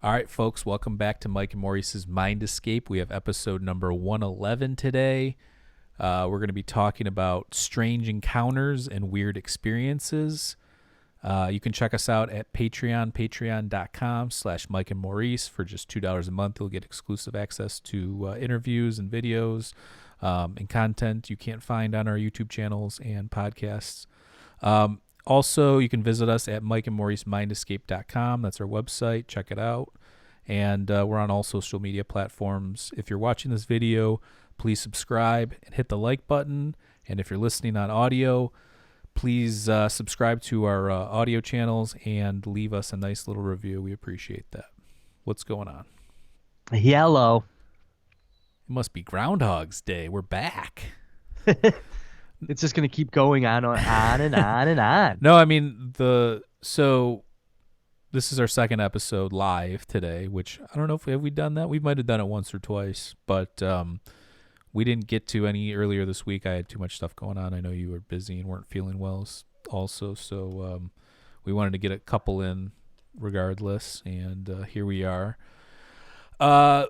All right, folks, welcome back to Mike and Maurice's Mind Escape. We have episode number 111 today. We're going to be talking about strange encounters and weird experiences. You can check us out at patreon.com/Mike and Maurice. For just $2 a month, you'll get exclusive access to interviews and videos and content you can't find on our YouTube channels and podcasts. Also, you can visit us at mikeandmauricemindescape.com. That's our website. Check it out. And we're on all social media platforms. If you're watching this video, please subscribe and hit the like button. And if you're listening on audio, please subscribe to our audio channels and leave us a nice little review. We appreciate that. What's going on? Yellow. It must be Groundhog's Day. We're back. It's just going to keep going on and on and on. No, I mean, so this is our second episode live today, which I don't know if we done that. We might have done it once or twice, but we didn't get to any earlier this week. I had too much stuff going on. I know you were busy and weren't feeling well also, so we wanted to get a couple in regardless, and here we are.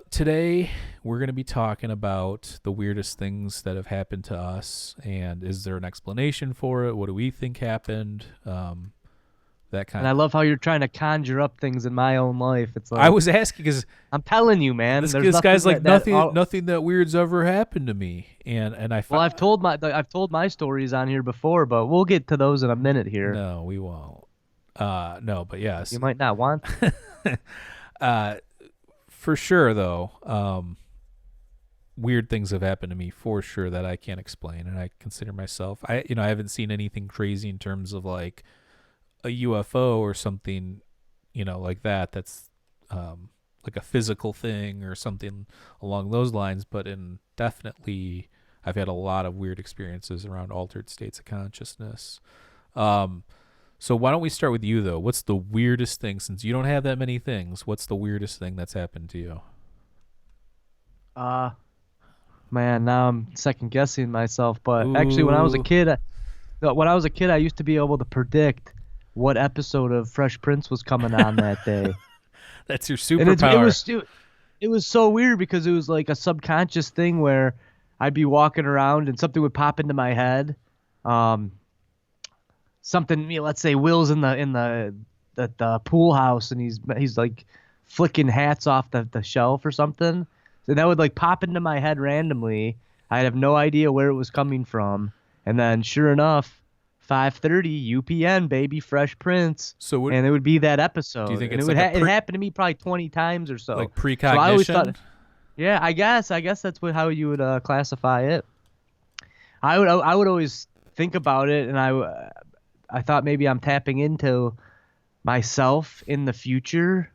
Today we're going to be talking about the weirdest things that have happened to us, and is there an explanation for it? What do we think happened? That kind. And I love how you're trying to conjure up things in my own life. It's like I was asking because I'm telling you, man. This guy's like nothing that weird's ever happened to me, and I. Well, I've told my stories on here before, but we'll get to those in a minute here. No, we won't. No, but yes. You might not want. For sure, though, weird things have happened to me for sure that I can't explain, and I consider myself. I haven't seen anything crazy in terms of like a UFO or something, like that. That's like a physical thing or something along those lines. But definitely, I've had a lot of weird experiences around altered states of consciousness. So why don't we start with you, though? What's the weirdest thing, since you don't have that many things, what's the weirdest thing that's happened to you? Man, now I'm second guessing myself. But Ooh. Actually, when I was a kid, I used to be able to predict what episode of Fresh Prince was coming on that day. That's your superpower. It was so weird because it was like a subconscious thing where I'd be walking around and something would pop into my head. Something, let's say Will's in the pool house and he's like flicking hats off the shelf or something. So that would like pop into my head randomly. I'd have no idea where it was coming from. And then sure enough, 5:30 UPN, baby, Fresh Prince. And it would be that episode. Do you think and it happened to me probably 20 times or so. Like precognition? So I always thought, yeah, I guess that's how you would classify it. I would always think about it, and I thought maybe I'm tapping into myself in the future.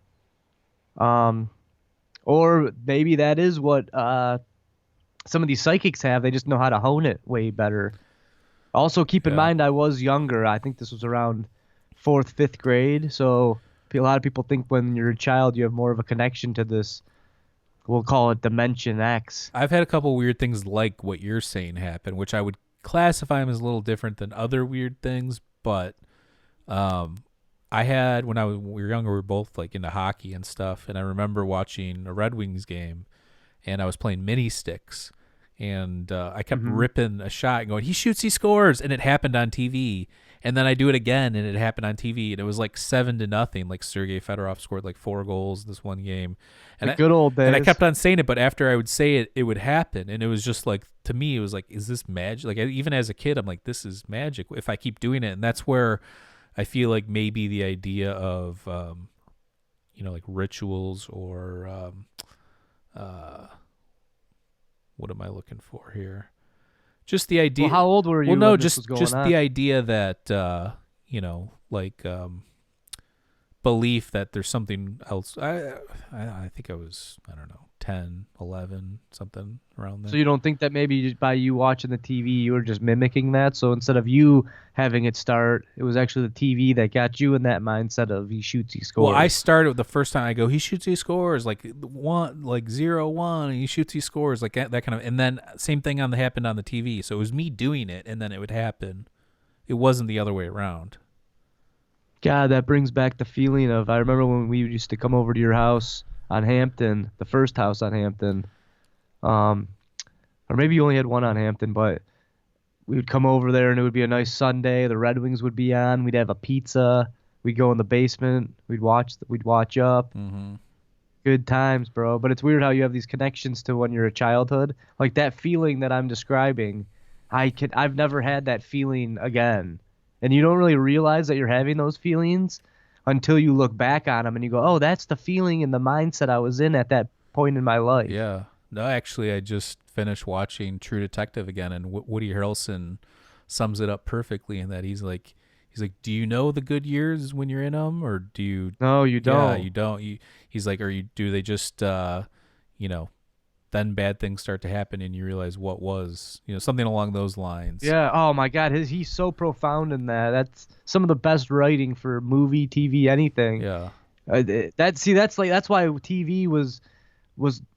Or maybe that is what some of these psychics have. They just know how to hone it way better. Also, keep in mind, I was younger. I think this was around 4th, 5th grade. So a lot of people think when you're a child, you have more of a connection to this, we'll call it Dimension X. I've had a couple weird things like what you're saying happen, which I would classify them as a little different than other weird things. But I had, when we were younger, we were both like into hockey and stuff. And I remember watching a Red Wings game, and I was playing mini sticks. And I kept ripping a shot and going, he shoots, he scores. And it happened on TV. And then I do it again, and it happened on TV. And it was like 7-0. Like Sergei Fedorov scored like 4 goals this one game. And good old days. And I kept on saying it, but after I would say it, it would happen. And it was just like, to me, it was like, is this magic? Like, even as a kid, I'm like, this is magic if I keep doing it. And that's where I feel like maybe the idea of, like rituals or what am I looking for here? Just the idea. Well, how old were you? Well, no, when just the idea that belief that there's something else. I think I was, I don't know, 10, 11, something around there. So you don't think that maybe just by you watching the TV, you were just mimicking that? So instead of you having it start, it was actually the TV that got you in that mindset of he shoots, he scores. Well, I started the first time I go, he shoots, he scores, like 0-1, and he shoots, he scores, like that kind of. And then same thing happened on the TV. So it was me doing it, and then it would happen. It wasn't the other way around. God, that brings back the feeling of, I remember when we used to come over to your house on Hampton, the first house on Hampton. Um, or maybe you only had one on Hampton, but we would come over there and it would be a nice Sunday. The Red Wings would be on. We'd have a pizza. We'd go in the basement. We'd watch up. Mm-hmm. Good times, bro. But it's weird how you have these connections to when you're a childhood. Like that feeling that I'm describing, I've never had that feeling again. And you don't really realize that you're having those feelings until you look back on them and you go, "Oh, that's the feeling and the mindset I was in at that point in my life." Yeah. No, actually, I just finished watching True Detective again, and Woody Harrelson sums it up perfectly in that he's like, do you know the good years when you're in them, or do you? No, you Yeah, don't. you don't. He's like, do they just, you know, then bad things start to happen and you realize what was, something along those lines. Yeah. Oh my God, he's so profound in that. That's some of the best writing for movie, TV, anything. Yeah. That's why TV was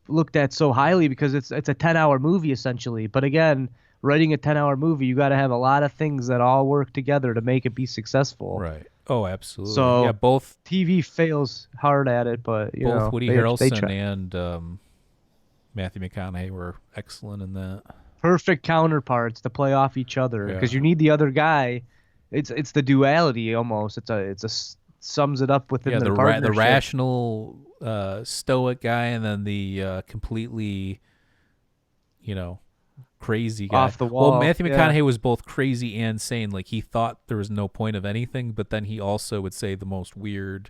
looked at so highly because it's a 10-hour movie essentially. But again, writing a 10-hour movie, you got to have a lot of things that all work together to make it be successful. Right. Oh, absolutely. So yeah, both TV fails hard at it, but both Woody they Harrelson try. and Matthew McConaughey were excellent in that. Perfect counterparts to play off each other because Yeah. you need the other guy. It's the duality almost. Sums it up within Yeah, the the partnership. rational stoic guy, and then the completely, crazy guy. Off the Well, wall. Matthew Yeah. McConaughey was both crazy and sane. Like he thought there was no point of anything, but then he also would say the most weird,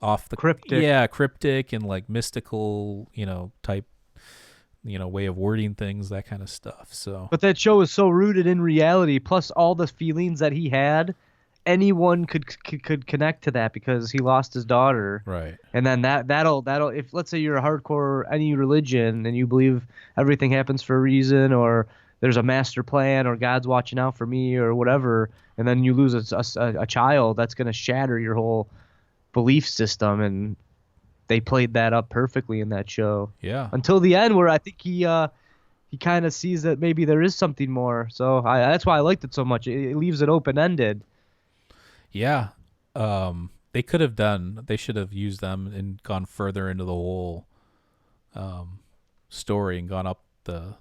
off the cryptic and like mystical, type, way of wording things, that kind of stuff. So But that show is so rooted in reality, plus all the feelings that he had. Anyone could connect to that because he lost his daughter. right. And then that'll if let's say you're a hardcore any religion and you believe everything happens for a reason or there's a master plan or God's watching out for me or whatever, and then you lose a child, that's gonna shatter your whole belief system. And they played that up perfectly in that show Yeah. until the end where I think he kind of sees that maybe there is something more. So that's why I liked it so much. It leaves it open ended. Yeah. They should have used them and gone further into the whole story and gone up the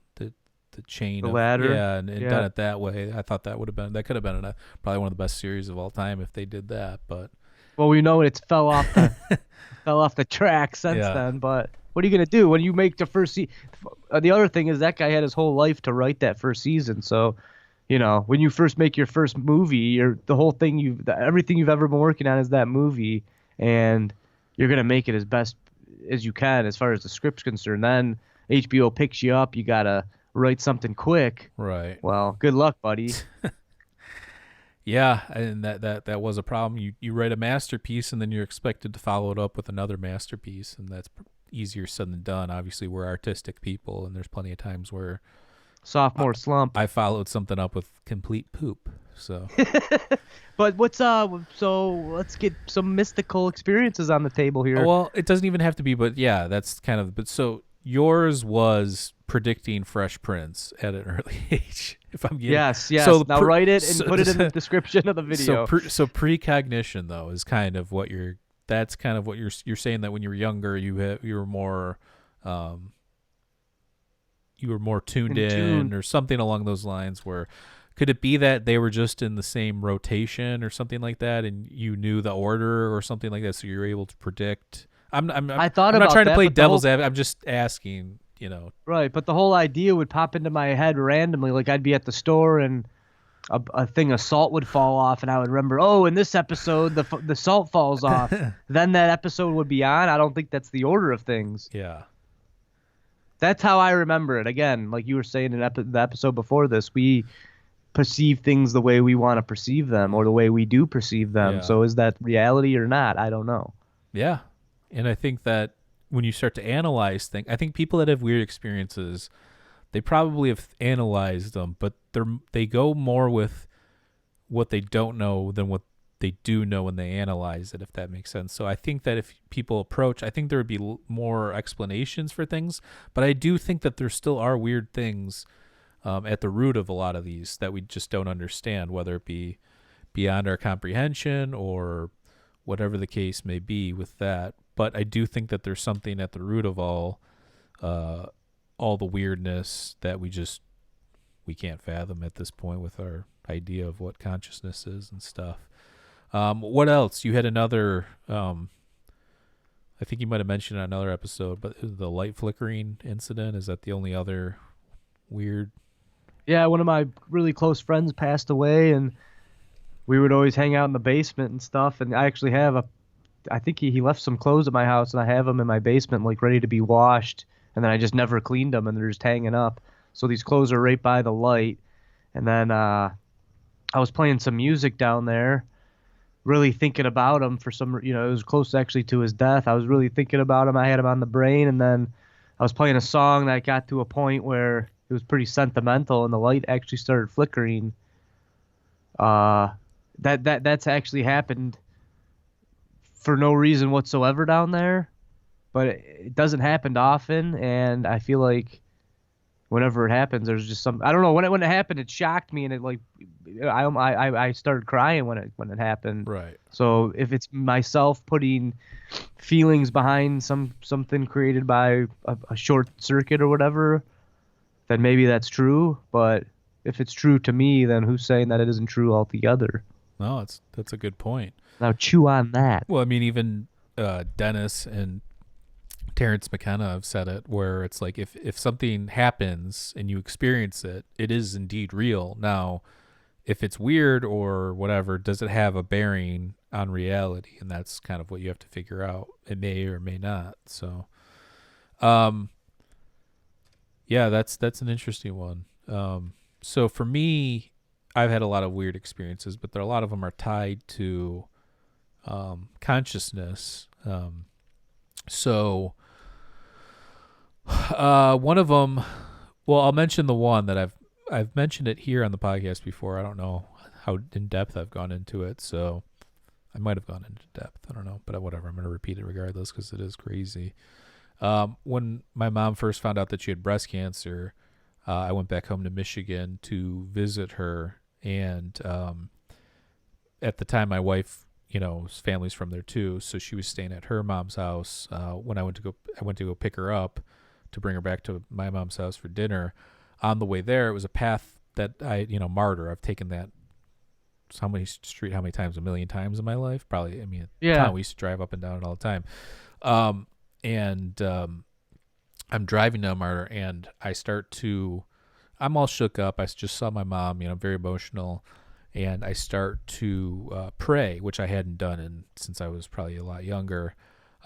chain The of ladder. yeah, and Yeah. done it that way. I thought that could have been probably one of the best series of all time if they did that, but Well, we know it's fell off the track since Yeah. then. But what are you gonna do when you make the first season? The other thing is that guy had his whole life to write that first season. So, when you first make your first movie, the whole thing everything you've ever been working on is that movie, and you're gonna make it as best as you can as far as the script's concerned. Then HBO picks you up. You gotta write something quick. right. Well, good luck, buddy. Yeah, and that was a problem. You write a masterpiece and then you're expected to follow it up with another masterpiece, and that's easier said than done. Obviously, we're artistic people, and there's plenty of times where Sophomore slump. I followed something up with complete poop. So But so let's get some mystical experiences on the table here. well, it doesn't even have to be, but yeah, that's kind of. But so yours was predicting Fresh Prince at an early age. If I'm getting Yes. So Now write it and put it in the description of the video. So precognition though is kind of what you're. That's kind of what you're saying, that when you were younger, you were more. You were more tuned in or something along those lines. Where could it be that they were just in the same rotation or something like that, and you knew the order or something like that, so you were able to predict? I thought I'm about not trying to that, play but the devil's whole- advocate. I'm just asking. Right, but the whole idea would pop into my head randomly. Like I'd be at the store and a thing of salt would fall off, and I would remember, oh, in this episode the salt falls off. Then that episode would be on. I don't think that's the order of things. Yeah. That's how I remember it. Again, like you were saying in the episode before this, we perceive things the way we want to perceive them or the way we do perceive them. Yeah. So is that reality or not? I don't know. Yeah. And I think that when you start to analyze things, I think people that have weird experiences, they probably have analyzed them, but they go more with what they don't know than what they do know when they analyze it, if that makes sense. So I think that if people approach, I think there would be more explanations for things, but I do think that there still are weird things at the root of a lot of these that we just don't understand, whether it be beyond our comprehension or whatever the case may be with that. But I do think that there's something at the root of all the weirdness that we can't fathom at this point with our idea of what consciousness is and stuff. What else? You had another, I think you might have mentioned on another episode, but the light flickering incident, is that the only other weird? Yeah, one of my really close friends passed away, and we would always hang out in the basement and stuff. And I actually I think he left some clothes at my house, and I have them in my basement, like ready to be washed. And then I just never cleaned them, and they're just hanging up. So these clothes are right by the light. And then I was playing some music down there, really thinking about him for some, it was close actually to his death. I was really thinking about him. I had him on the brain. And then I was playing a song that got to a point where it was pretty sentimental, and the light actually started flickering. That's actually happened for no reason whatsoever down there, but it doesn't happen often. And I feel like whenever it happens, there's just I don't know, when it happened, it shocked me, and it like I started crying when it happened. Right. So if it's myself putting feelings behind something created by a short circuit or whatever, then maybe that's true. But if it's true to me, then who's saying that it isn't true altogether? No, that's a good point. Now chew on that. Well, I mean, even Dennis and Terrence McKenna have said it, where it's like if something happens and you experience it, it is indeed real. Now, if it's weird or whatever, does it have a bearing on reality? And that's kind of what you have to figure out. It may or may not. So, yeah, that's an interesting one. So for me, I've had a lot of weird experiences, but a lot of them are tied to consciousness. So one of them, well, I'll mention the one that I've mentioned it here on the podcast before. I don't know how in depth I've gone into it, so I might have gone into depth. I don't know, but whatever. I'm going to repeat it regardless because it is crazy. When my mom first found out that she had breast cancer, I went back home to Michigan to visit her, and at the time, my wife, his family's from there too, so she was staying at her mom's house. When I went to go pick her up to bring her back to my mom's house for dinner. On the way there, it was a path that Martyr. I've taken that how many times? 1 million times in my life, probably. I mean, yeah, we used to drive up and down it all the time. I'm driving down Martyr, and I'm all shook up. I just saw my mom, very emotional, and I start to pray, which I hadn't done since I was probably a lot younger.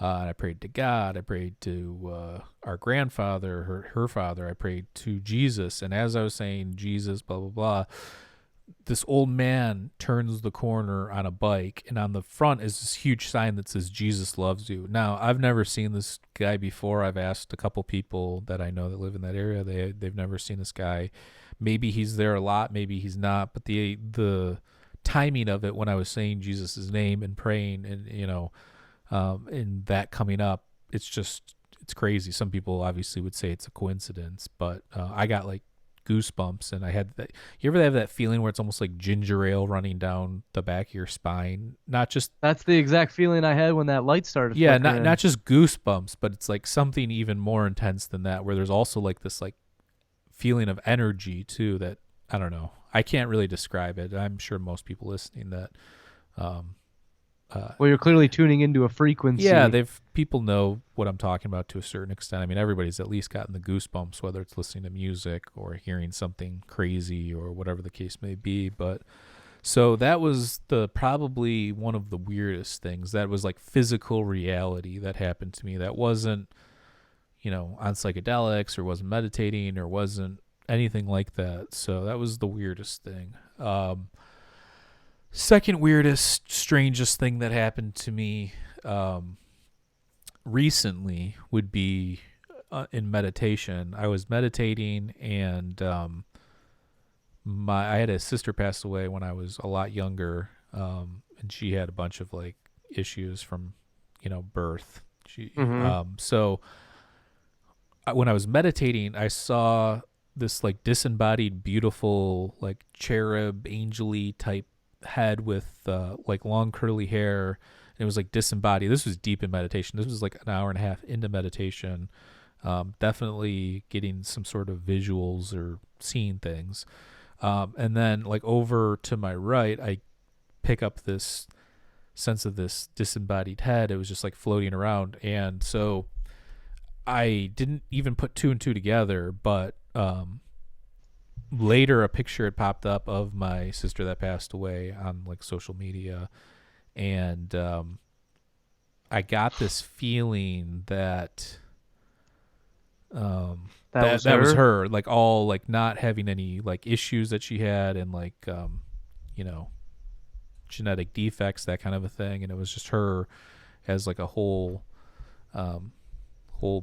And I prayed to God. I prayed to our grandfather, her father. I prayed to Jesus. And as I was saying, Jesus, blah, blah, blah, this old man turns the corner on a bike, and on the front is this huge sign that says, Jesus loves you. Now, I've never seen this guy before. I've asked a couple people that I know that live in that area. They've never seen this guy. Maybe he's there a lot, maybe he's not. But the timing of it, when I was saying Jesus' name and praying, and and that coming up, it's crazy. Some people obviously would say it's a coincidence, but I got like goosebumps, and I had that. You ever have that feeling where it's almost like ginger ale running down the back of your spine? Not just that's the exact feeling I had when that light started. Yeah, not just goosebumps, but it's like something even more intense than that, where there's also like this like feeling of energy too that I don't know. I can't really describe it. I'm sure most people listening that. Well, you're clearly tuning into a frequency. Yeah, people know what I'm talking about to a certain extent. I mean, everybody's at least gotten the goosebumps, whether it's listening to music or hearing something crazy or whatever the case may be. But so that was probably one of the weirdest things. That was like physical reality that happened to me. That wasn't, on psychedelics, or wasn't meditating, or wasn't anything like that. So that was the weirdest thing. Second weirdest, strangest thing that happened to me recently would be in meditation. I was meditating, and I had a sister pass away when I was a lot younger, and she had a bunch of like issues from birth. So when I was meditating, I saw this like disembodied, beautiful, like cherub, angel-y type head with like long curly hair. It was like disembodied. This was deep in meditation. This was like an hour and a half into meditation. Definitely getting some sort of visuals or seeing things. And then like over to my right, I pick up this sense of this disembodied head. It was just like floating around. And so I didn't even put two and two together, but later a picture had popped up of my sister that passed away on like social media. And I got this feeling that that was her, like all like not having any like issues that she had, and like you know, genetic defects, that kind of a thing. And it was just her as like a whole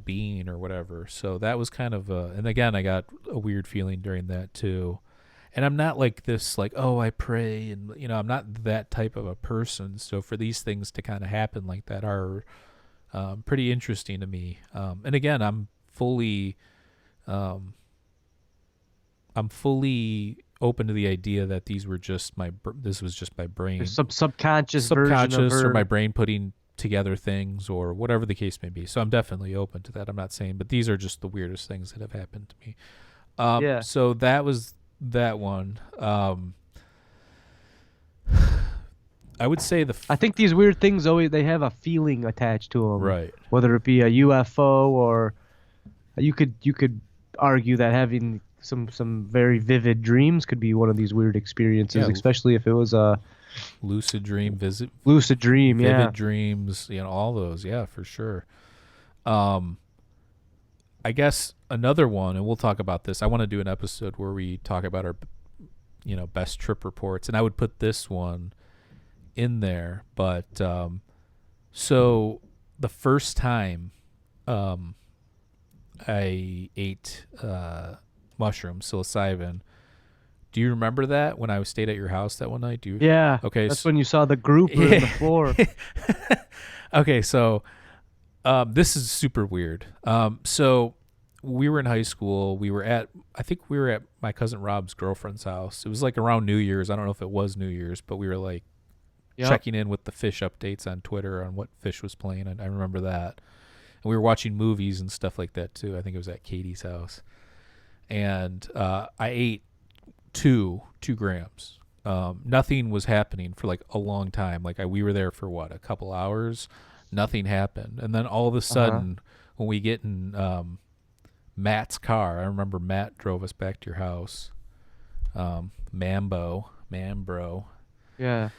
being or whatever. So that was kind of and again, I got a weird feeling during that too. And I'm not like this, like, oh, I pray, and you know, I'm not that type of a person. So for these things to kind of happen like that are pretty interesting to me. And again, I'm fully open to the idea that these were just this was just my brain, subconscious version of her. or my brain putting together things, or whatever the case may be. So I'm definitely open to that. I'm not saying, but these are just the weirdest things that have happened to me. Yeah. So that was that one. I would say I think these weird things always, they have a feeling attached to them, right? Whether it be a UFO, or you could argue that having some very vivid dreams could be one of these weird experiences, especially if it was a lucid dream, vivid dreams, you know, all those, yeah, for sure. I guess another one, and we'll talk about this. I want to do an episode where we talk about our, you know, best trip reports, and I would put this one in there. But so the first time I ate mushrooms, psilocybin. Do you remember that when I stayed at your house that one night? Yeah. Okay. That's when you saw the grouper on the floor. Okay, so this is super weird. So we were in high school. I think we were at my cousin Rob's girlfriend's house. It was like around New Year's. I don't know if it was New Year's, but we were like checking in with the fish updates on Twitter on what fish was playing. And I remember that. And we were watching movies and stuff like that too. I think it was at Katie's house. And I ate 2 grams. Nothing was happening for like a long time. Like we were there for what, a couple hours? Nothing happened. And then all of a sudden, when we get in Matt's car, I remember Matt drove us back to your house. Mambro. Yeah.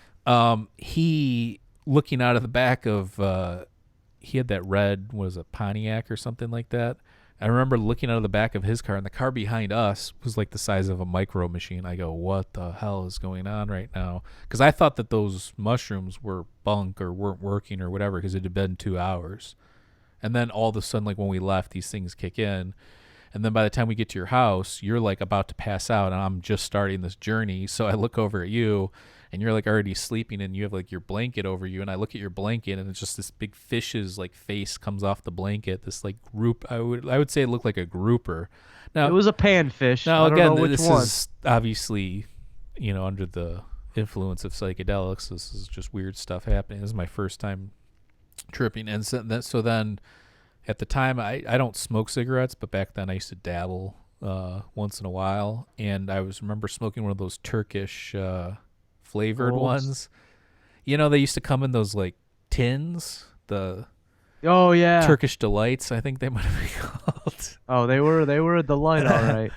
He, looking out of the back of, he had that red, was a Pontiac or something like that. I remember looking out of the back of his car, and the car behind us was like the size of a micro machine. I go, what the hell is going on right now? Because I thought that those mushrooms were bunk or weren't working or whatever, because it had been 2 hours. And then all of a sudden, like when we left, these things kick in. And then by the time we get to your house, you're like about to pass out, and I'm just starting this journey. So I look over at you, and you're like already sleeping, and you have like your blanket over you, and I look at your blanket, and it's just this big fish's like face comes off the blanket. This like group, I would say it looked like a grouper. Now it was a panfish. Now I don't again, know which this one. is obviously, you know, under the influence of psychedelics. This is just weird stuff happening. This is my first time tripping, and so then at the time I don't smoke cigarettes, but back then I used to dabble once in a while, and I remember smoking one of those Turkish flavored ones. You know, they used to come in those like tins, the Turkish Delights, I think they might have been called. Oh, they were a delight, all right.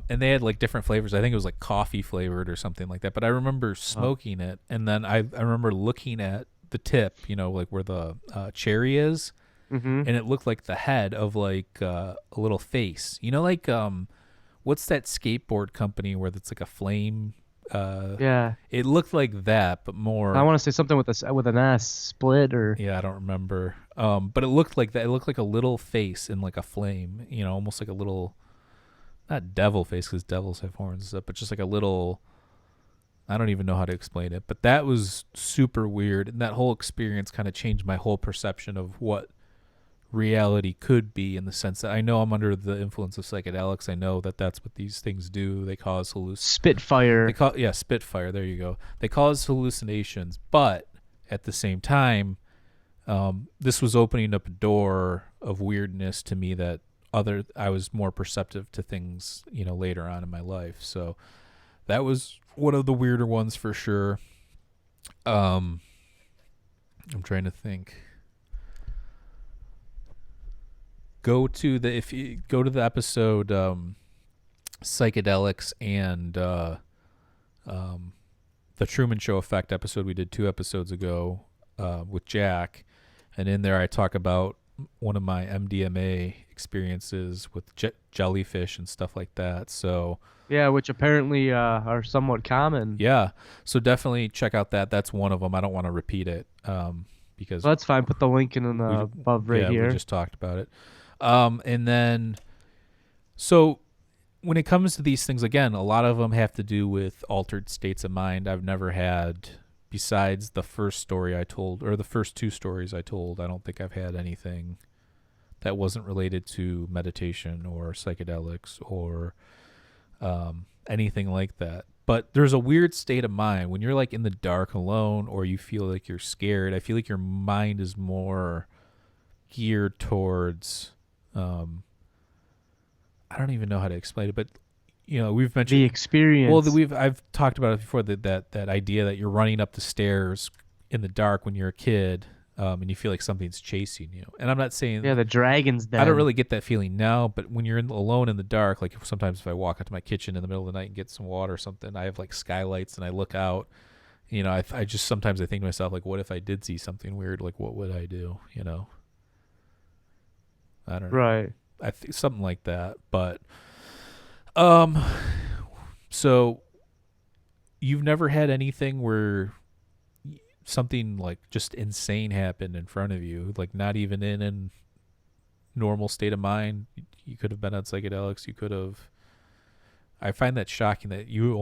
And they had like different flavors. I think it was like coffee flavored or something like that. But I remember smoking it, and then I remember looking at the tip, you know, like where the cherry is, and it looked like the head of like a little face. You know, like what's that skateboard company where it's like a flame? It looked like that, but more. I want to say something with an S, split, or I don't remember. But it looked like that. It looked like a little face in like a flame. You know, almost like a little, not devil face because devils have horns and stuff, but just like a little. I don't even know how to explain it, but that was super weird, and that whole experience kind of changed my whole perception of what reality could be, in the sense that I know I'm under the influence of psychedelics. I know that that's what these things do. They cause Spitfire. Spitfire. There you go. They cause hallucinations, but at the same time, this was opening up a door of weirdness to me that I was more perceptive to things, later on in my life. So that was one of the weirder ones for sure. I'm trying to think. If you go to the episode Psychedelics and the Truman Show Effect episode we did 2 episodes ago with Jack, and in there I talk about one of my MDMA experiences with jellyfish and stuff like that. So yeah, which apparently are somewhat common. Yeah, so definitely check out that. That's one of them. I don't want to repeat it because that's fine. Put the link in above here. We just talked about it. And then, so when it comes to these things, again, a lot of them have to do with altered states of mind. I've never had, besides the first story I told, or the first 2 stories I told, I don't think I've had anything that wasn't related to meditation or psychedelics or anything like that. But there's a weird state of mind when you're like in the dark alone, or you feel like you're scared. I feel like your mind is more geared towards I don't even know how to explain it, but we've mentioned the experience. Well, I've talked about it before, that idea that you're running up the stairs in the dark when you're a kid, and you feel like something's chasing you. And I'm not saying the dragon's dead. I don't really get that feeling now, but when you're alone in the dark, like sometimes if I walk out to my kitchen in the middle of the night and get some water or something, I have like skylights and I look out. I just sometimes I think to myself, like, what if I did see something weird? Like, what would I do? I don't know. Right. I think something like that. But so you've never had anything where something like just insane happened in front of you, like not even in a normal state of mind? You could have been on psychedelics. You could have. I find that shocking that you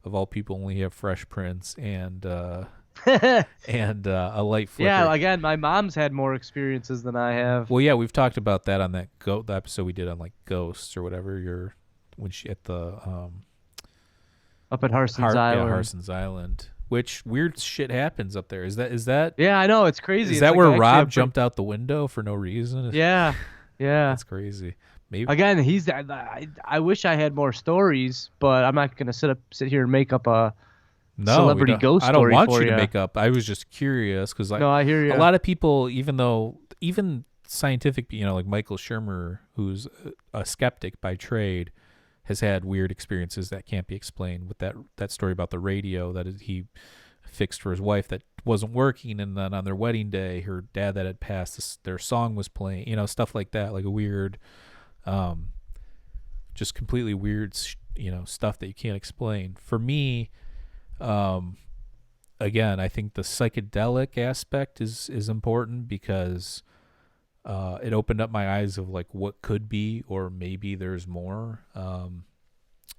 of all people only have Fresh Prince and and a light flicker. Yeah, again, my mom's had more experiences than I have. Well, yeah, we've talked about that on the episode we did on like ghosts or whatever. When she at the up at Harson's Island. Yeah, Harson's Island. Which weird shit happens up there? Is that? Yeah, I know, it's crazy. Is that where Rob jumped out the window for no reason? Yeah. That's crazy. Maybe again, I wish I had more stories, but I'm not gonna sit here and make up a celebrity ghost story. I don't want you to make up. I was just curious because no, I hear you. A lot of people, even scientific, like Michael Shermer, who's a skeptic by trade, has had weird experiences that can't be explained. With that story about the radio that he fixed for his wife that wasn't working, and then on their wedding day, her dad that had passed, their song was playing. Stuff like that, like a weird, just completely weird, stuff that you can't explain. For me, again, I think the psychedelic aspect is important because it opened up my eyes of like what could be, or maybe there's more.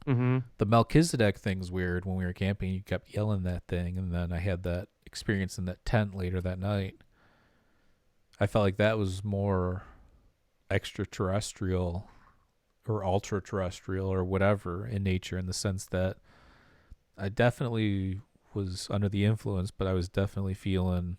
The Melchizedek thing's weird. When we were camping, you kept yelling that thing, and then I had that experience in that tent later that night. I felt like that was more extraterrestrial or ultra-terrestrial or whatever in nature, in the sense that I definitely was under the influence, but I was definitely feeling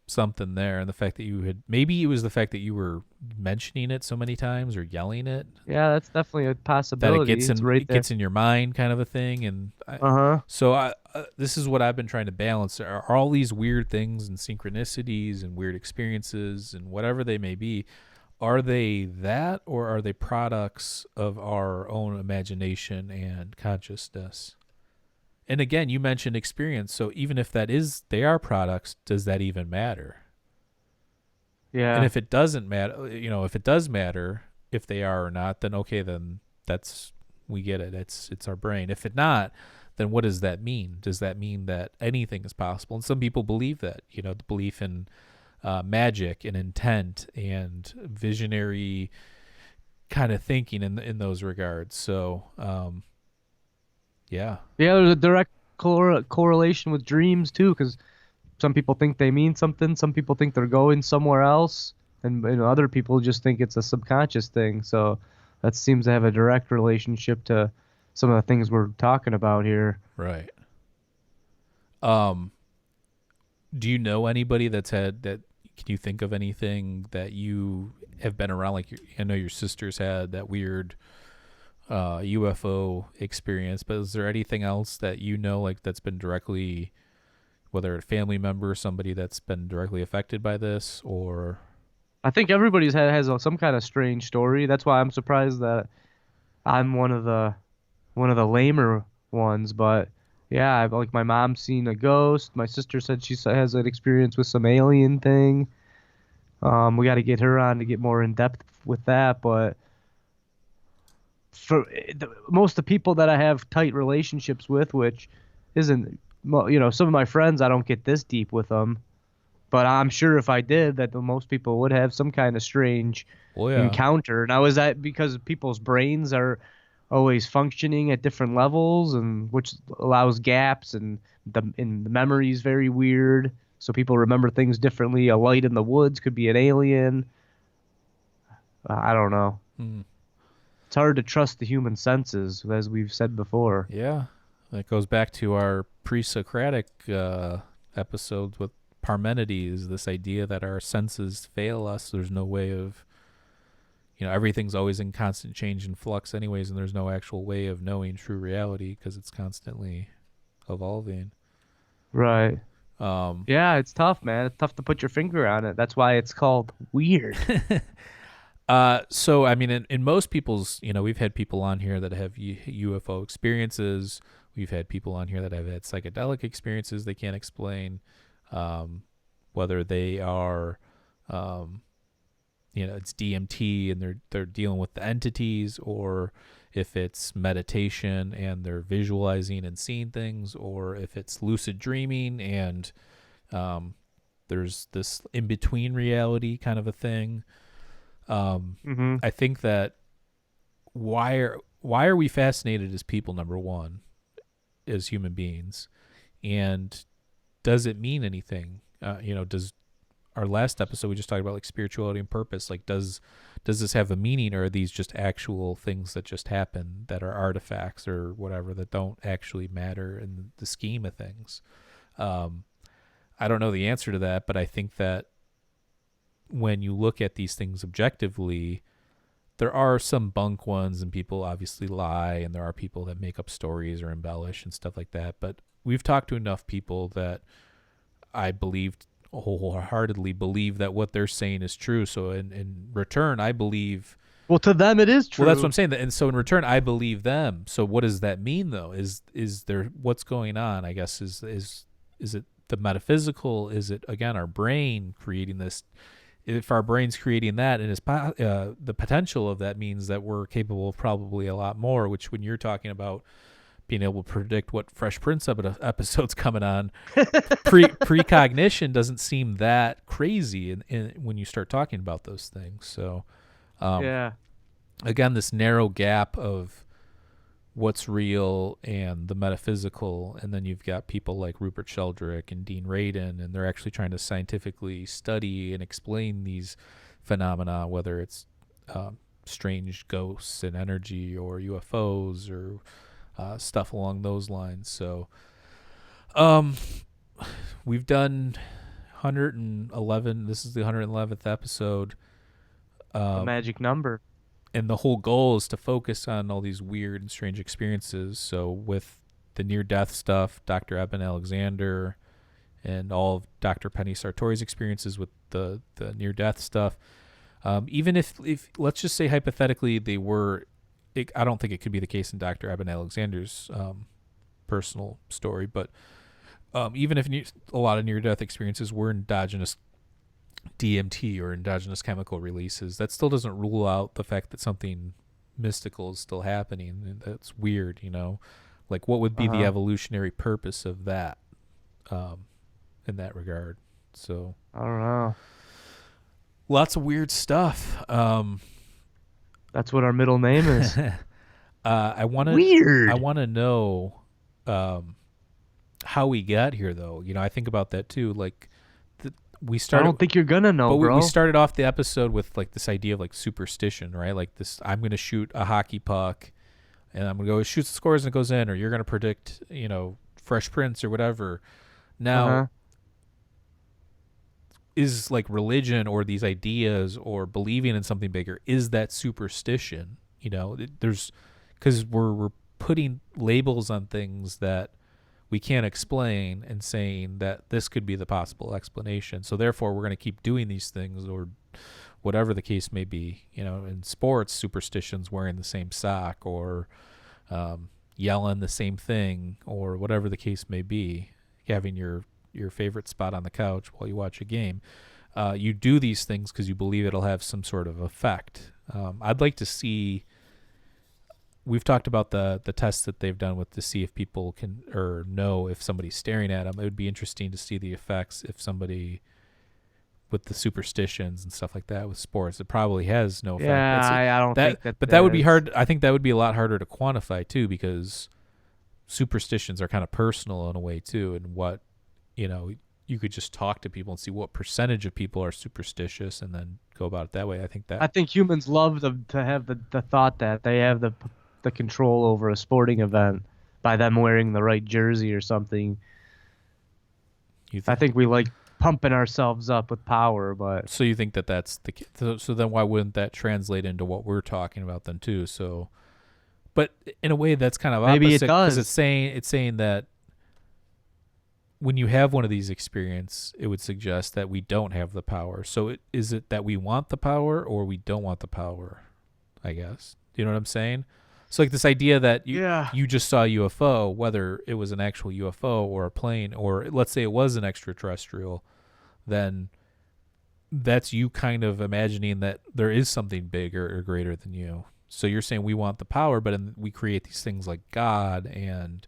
something there. And the fact that maybe it was the fact that you were mentioning it so many times or yelling it. Yeah, that's definitely a possibility. That it gets in your mind, kind of a thing. And so this is what I've been trying to balance. Are all these weird things and synchronicities and weird experiences and whatever they may be, are they that, or are they products of our own imagination and consciousness? And again, you mentioned experience. So even if they are products, does that even matter? Yeah. And if it doesn't matter, if it does matter, if they are or not, then okay, then we get it. It's our brain. If it not, then what does that mean? Does that mean that anything is possible? And some people believe that, the belief in magic and intent and visionary kind of thinking in those regards. So, yeah, there's a direct correlation with dreams too, because some people think they mean something. Some people think they're going somewhere else, and other people just think it's a subconscious thing. So that seems to have a direct relationship to some of the things we're talking about here. Right. Do you know anybody that's had that? Can you think of anything that you have been around? Like, I know your sister's had that weird UFO experience, but is there anything else that you know, like, that's been directly, whether a family member, somebody that's been directly affected by this, or? I think everybody's has some kind of strange story. That's why I'm surprised that I'm one of the lamer ones. But yeah, like my mom's seen a ghost. My sister said she has an experience with some alien thing. We got to get her on to get more in depth with that. But for most of the people that I have tight relationships with, which isn't, some of my friends, I don't get this deep with them. But I'm sure if I did, that most people would have some kind of strange encounter. Now, is that because people's brains are always functioning at different levels, and which allows gaps, and the memory is very weird, so people remember things differently? A light in the woods could be an alien. I don't know. It's hard to trust the human senses, as we've said before. Yeah, that goes back to our pre-Socratic episodes with Parmenides, this idea that our senses fail us. There's no way of, everything's always in constant change and flux anyways, and there's no actual way of knowing true reality because it's constantly evolving. Right. Yeah, it's tough, man. It's tough to put your finger on it. That's why it's called weird. So, I mean, in most people's, we've had people on here that have UFO experiences. We've had people on here that have had psychedelic experiences they can't explain. Whether they are, it's DMT and they're dealing with the entities, or if it's meditation and they're visualizing and seeing things, or if it's lucid dreaming and there's this in-between reality kind of a thing. I think that why are we fascinated as people, number one, as human beings, and does it mean anything? Does our last episode we just talked about, like, spirituality and purpose, like, does this have a meaning, or are these just actual things that just happen that are artifacts or whatever that don't actually matter in the scheme of things? I don't know the answer to that, but I think that when you look at these things objectively, there are some bunk ones, and people obviously lie, and there are people that make up stories or embellish and stuff like that. But we've talked to enough people that I wholeheartedly believe that what they're saying is true. So in return, I believe. Well, to them it is true. Well, that's what I'm saying. And so in return, I believe them. So what does that mean, though? Is there, what's going on? I guess is it the metaphysical? Is it, again, our brain creating this? If our brain's creating that, and the potential of that means that we're capable of probably a lot more, which, when you're talking about being able to predict what Fresh Prince episode's coming on, precognition doesn't seem that crazy when you start talking about those things. So, yeah. Again, this narrow gap of what's real and the metaphysical, and then you've got people like Rupert Sheldrake and Dean Radin, and they're actually trying to scientifically study and explain these phenomena, whether it's strange ghosts and energy, or UFOs, or stuff along those lines. So we've done 111. This is the 111th episode. A magic number. And the whole goal is to focus on all these weird and strange experiences. So with the near-death stuff, Dr. Eben Alexander, and all of Dr. Penny Sartori's experiences with the near-death stuff, even if let's just say hypothetically they were, I don't think it could be the case in Dr. Eben Alexander's personal story, but even if a lot of near-death experiences were endogenous DMT or endogenous chemical releases, that still doesn't rule out the fact that something mystical is still happening. And that's weird, like, what would be the evolutionary purpose of that in that regard? So I don't know. Lots of weird stuff. That's what our middle name is. I want to weird. I want to know how we got here, though. I think about that too. Like, we I started, don't think you're gonna know, but we bro. started off the episode with like this idea of like superstition, right? Like this, I'm going to shoot a hockey puck, and I'm going to go shoot the scores and it goes in, or you're going to predict, Fresh Prince or whatever. Now, Uh-huh. is like religion or these ideas or believing in something bigger, is that superstition? There's, because we're putting labels on things that we can't explain and saying that this could be the possible explanation. So therefore, we're going to keep doing these things, or whatever the case may be. In sports, superstitions, wearing the same sock, or yelling the same thing, or whatever the case may be, having your favorite spot on the couch while you watch a game. You do these things because you believe it'll have some sort of effect. I'd like to see. We've talked about the tests that they've done to see if people can or know if somebody's staring at them. It would be interesting to see the effects if somebody with the superstitions and stuff like that with sports. It probably has no effect. Yeah, I don't think that. But that would be hard. I think that would be a lot harder to quantify too, because superstitions are kind of personal in a way too, and what you could just talk to people and see what percentage of people are superstitious and then go about it that way. I think humans love to have the thought that they have the control over a sporting event by them wearing the right jersey or something. I think we like pumping ourselves up with power, but so you think that that's so then why wouldn't that translate into what we're talking about then too? So, but in a way that's kind of opposite, maybe it does. because it's saying that when you have one of these experiences, it would suggest that we don't have the power. So is it that we want the power or we don't want the power? I guess. Do you know what I'm saying? So like this idea that you just saw a UFO, whether it was an actual UFO or a plane, or let's say it was an extraterrestrial, then that's you kind of imagining that there is something bigger or greater than you. So you're saying we want the power, but we create these things like God and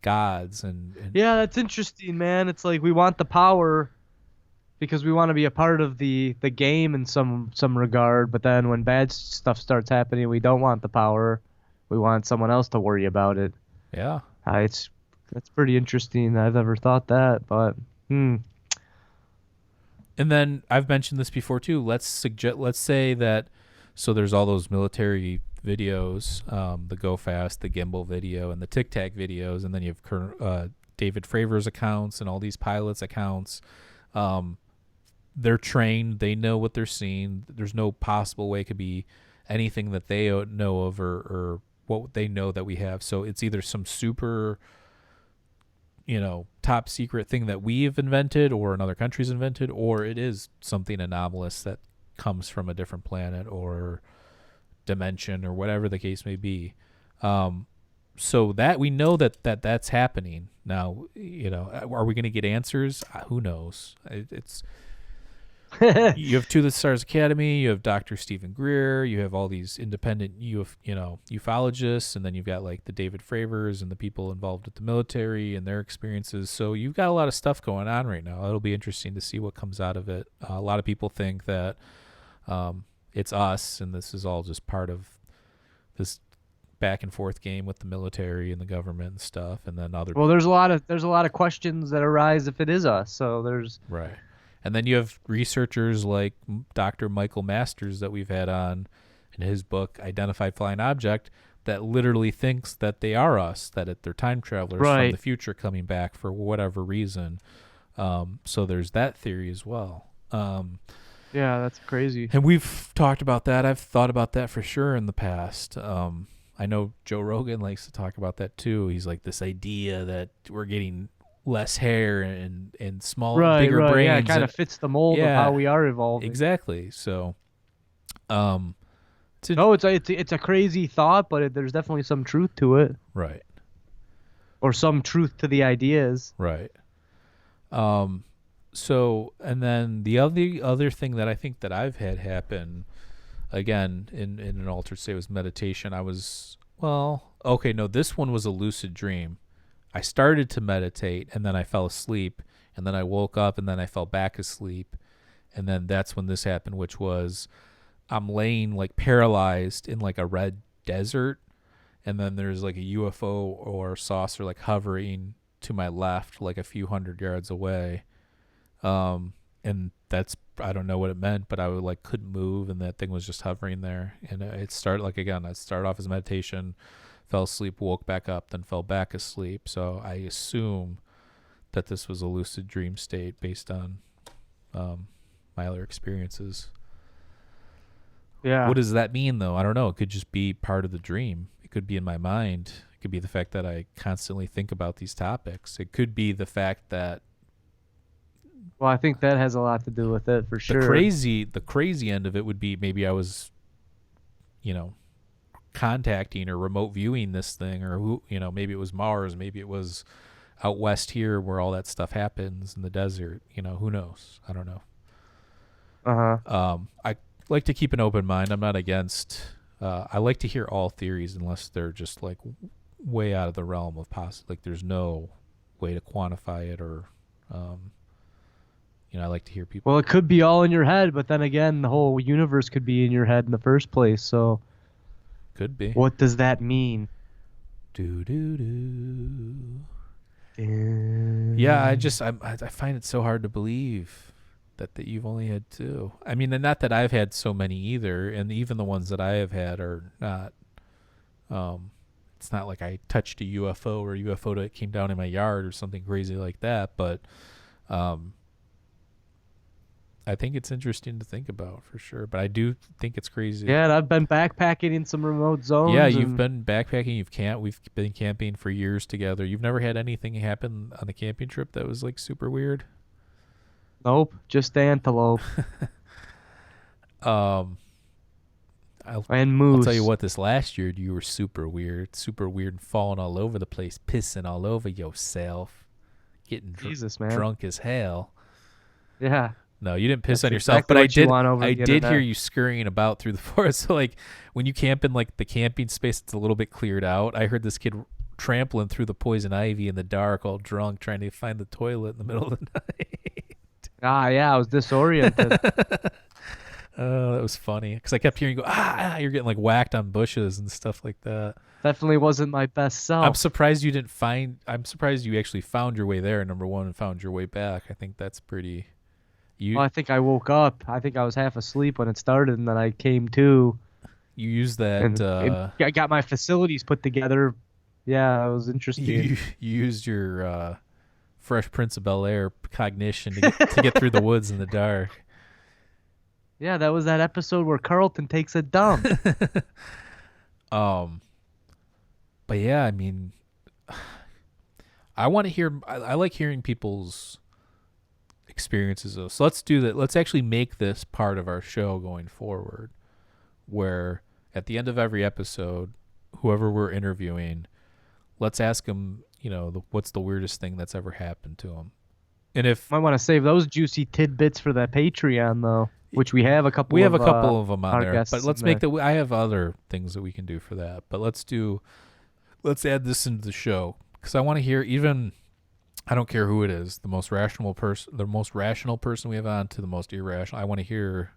gods and yeah, that's interesting, man. It's like we want the power because we want to be a part of the game in some regard, but then when bad stuff starts happening, we don't want the power. We want someone else to worry about it. Yeah. That's pretty interesting. I've never thought that, but And then I've mentioned this before too. Let's say that, so there's all those military videos, the Go Fast, the Gimbal video, and the Tic Tac videos, and then you have David Fravor's accounts and all these pilots' accounts. They're trained. They know what they're seeing. There's no possible way it could be anything that they know of or what they know that we have. So it's either some super, top secret thing that we've invented or another country's invented, or it is something anomalous that comes from a different planet or dimension or whatever the case may be. So that we know that's happening now. Are we going to get answers? Who knows? It's you have To the Stars Academy, you have Dr. Stephen Greer, you have all these independent ufologists, and then you've got like the David Fravors and the people involved with the military and their experiences. So you've got a lot of stuff going on right now. It'll be interesting to see what comes out of it. A lot of people think that it's us, and this is all just part of this back and forth game with the military and the government and stuff, and then there's a lot of questions that arise if it is us. So there's right. And then you have researchers like Dr. Michael Masters that we've had on in his book Identified Flying Object that literally thinks that they are us, that they're time travelers from the future coming back for whatever reason. So there's that theory as well. Yeah, that's crazy. And we've talked about that. I've thought about that for sure in the past. I know Joe Rogan likes to talk about that too. He's like this idea that we're getting less hair and smaller, bigger brains. Yeah, it kind of fits the mold of how we are evolving. Exactly. So, it's a crazy thought, but there's definitely some truth to it. Right. Or some truth to the ideas. Right. So, and then the other thing that I think that I've had happen, again, in an altered state was meditation. This one was a lucid dream. I started to meditate, and then I fell asleep, and then I woke up, and then I fell back asleep, and then that's when this happened, which was I'm laying like paralyzed in like a red desert, and then there's like a UFO or saucer like hovering to my left, like a few hundred yards away. And that's, I don't know what it meant, but I would like couldn't move, and that thing was just hovering there. And it started like, again, I started off as meditation, fell asleep, woke back up, then fell back asleep. So I assume that this was a lucid dream state based on my other experiences. Yeah. What does that mean, though? I don't know. It could just be part of the dream. It could be in my mind. It could be the fact that I constantly think about these topics. It could be the fact that, Well, I think that has a lot to do with it for sure. the crazy end of it would be maybe I was, contacting or remote viewing this thing, or maybe it was Mars, maybe it was out west here where all that stuff happens in the desert. Who knows? I don't know. I like to keep an open mind. I'm not against. I like to hear all theories unless they're just like way out of the realm of possible. Like there's no way to quantify it, or I like to hear people. Well, it could be all in your head, but then again, the whole universe could be in your head in the first place. So, could be. what does that mean? Do do do. Yeah, I find it so hard to believe that you've only had two. I mean, and not that I've had so many either, and even the ones that I have had are not. It's not like I touched a UFO or a UFO that came down in my yard or something crazy like that, but I think it's interesting to think about for sure. But I do think it's crazy. Yeah, and I've been backpacking in some remote zones. Yeah, you've been backpacking. We've been camping for years together. You've never had anything happen on the camping trip that was like super weird? Nope, just antelope. And moose. I'll tell you what, this last year you were super weird and falling all over the place, pissing all over yourself, getting drunk as hell. Yeah. No, you didn't piss That's on yourself, exactly but I did hear you scurrying about through the forest. So like when you camp in like the camping space, it's a little bit cleared out. I heard this kid trampling through the poison ivy in the dark, all drunk, trying to find the toilet in the middle of the night. Yeah, I was disoriented. Oh, that was funny because I kept hearing you go, you're getting like whacked on bushes and stuff like that. Definitely wasn't my best self. I'm surprised you actually found your way there, number one, and found your way back. I think that's pretty. Well, I think I woke up. I think I was half asleep when it started, and then I came to. You used that. I got my facilities put together. Yeah, it was interesting. You used your Fresh Prince of Bel-Air cognition to get through the woods in the dark. Yeah, that was that episode where Carlton takes a dump. But yeah, I mean, I want to hear. I like hearing people's experiences though. So let's do that. Let's actually make this part of our show going forward, where at the end of every episode, whoever we're interviewing, let's ask them, what's the weirdest thing that's ever happened to them. And if might want to save those juicy tidbits for that Patreon though, which we have a couple. We have a couple of them on there, but let's make that. I have other things that we can do for that, but let's add this into the show because I want to hear even. I don't care who it is, the most rational person we have on to the most irrational. I want to hear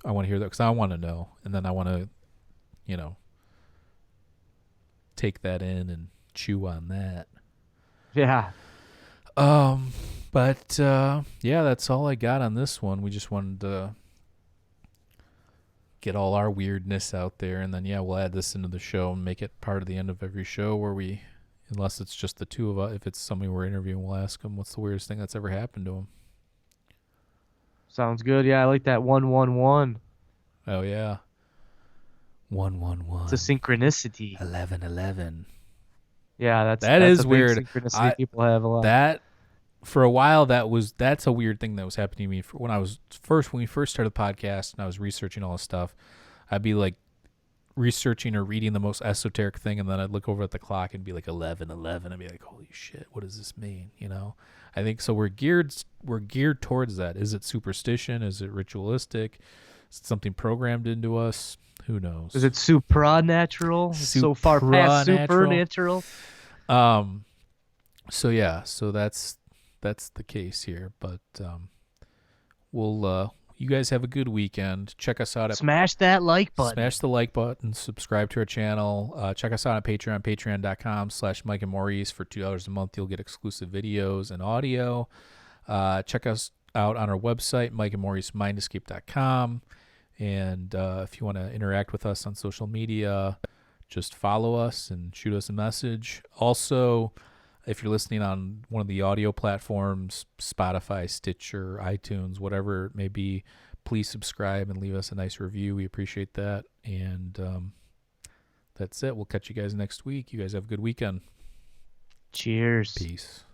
that because I want to know, and then I want to, take that in and chew on that. Yeah. But yeah, that's all I got on this one. We just wanted to get all our weirdness out there, and then we'll add this into the show and make it part of the end of every show where we. Unless it's just the two of us. If it's somebody we're interviewing, we'll ask them what's the weirdest thing that's ever happened to them. Sounds good. Yeah, I like that 111. Oh, yeah. 111. It's a synchronicity. 1111. Yeah, that's is a big weird. Synchronicity people have a lot. That, for a while, that's a weird thing that was happening to me. When we first started the podcast and I was researching all this stuff, I'd be like, researching or reading the most esoteric thing, and then I'd look over at the clock and be like 11:11. I'd be like, holy shit, what does this mean? I think so. We're geared towards that. Is it superstition? Is it ritualistic? Is it something programmed into us? Who knows? Is it supranatural? So far past supernatural. So yeah, so that's the case here. But we'll You guys have a good weekend. Check us out at Smash that like button. Smash the like button. Subscribe to our channel. Check us out on Patreon, patreon.com/Mike and Maurice. For $2 a month, you'll get exclusive videos and audio. Check us out on our website, mikeandmauricemindescape.com. And if you want to interact with us on social media, just follow us and shoot us a message. Also, if you're listening on one of the audio platforms, Spotify, Stitcher, iTunes, whatever it may be, please subscribe and leave us a nice review. We appreciate that. And that's it. We'll catch you guys next week. You guys have a good weekend. Cheers. Peace.